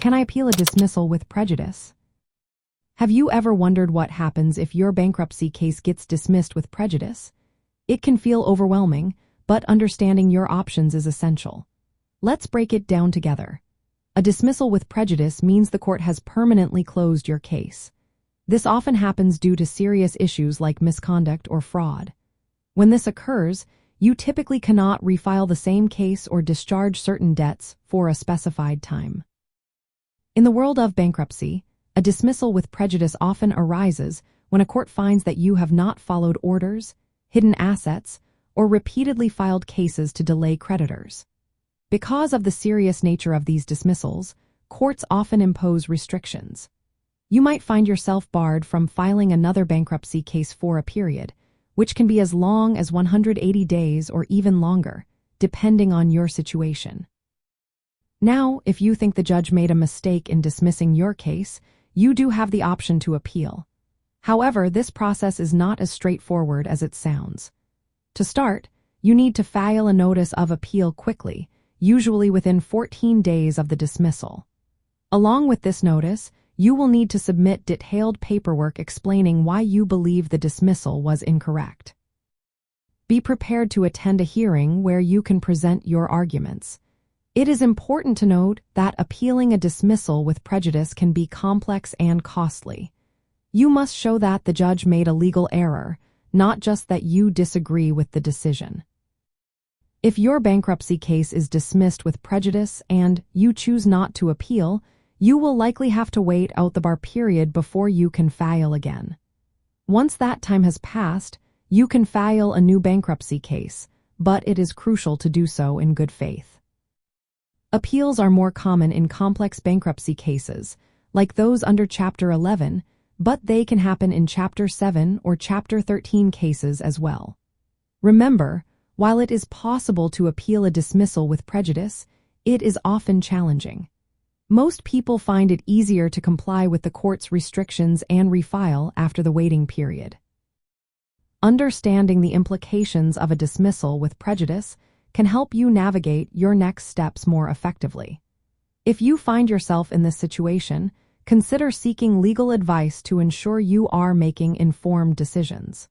Can I appeal a dismissal with prejudice? Have you ever wondered what happens if your bankruptcy case gets dismissed with prejudice? It can feel overwhelming, but understanding your options is essential. Let's break it down together. A dismissal with prejudice means the court has permanently closed your case. This often happens due to serious issues like misconduct or fraud. When this occurs, you typically cannot refile the same case or discharge certain debts for a specified time. In the world of bankruptcy, a dismissal with prejudice often arises when a court finds that you have not followed orders, hidden assets, or repeatedly filed cases to delay creditors. Because of the serious nature of these dismissals, courts often impose restrictions. You might find yourself barred from filing another bankruptcy case for a period, which can be as long as 180 days or even longer, depending on your situation. Now, if you think the judge made a mistake in dismissing your case, you do have the option to appeal. However, this process is not as straightforward as it sounds. To start, you need to file a notice of appeal quickly, usually within 14 days of the dismissal. Along with this notice, you will need to submit detailed paperwork explaining why you believe the dismissal was incorrect. Be prepared to attend a hearing where you can present your arguments. It is important to note that appealing a dismissal with prejudice can be complex and costly. You must show that the judge made a legal error, not just that you disagree with the decision. If your bankruptcy case is dismissed with prejudice and you choose not to appeal, you will likely have to wait out the bar period before you can file again. Once that time has passed, you can file a new bankruptcy case, but it is crucial to do so in good faith. Appeals are more common in complex bankruptcy cases, like those under Chapter 11, but they can happen in Chapter 7 or Chapter 13 cases as well. Remember, while it is possible to appeal a dismissal with prejudice, it is often challenging. Most people find it easier to comply with the court's restrictions and refile after the waiting period. Understanding the implications of a dismissal with prejudice can help you navigate your next steps more effectively. If you find yourself in this situation, consider seeking legal advice to ensure you are making informed decisions.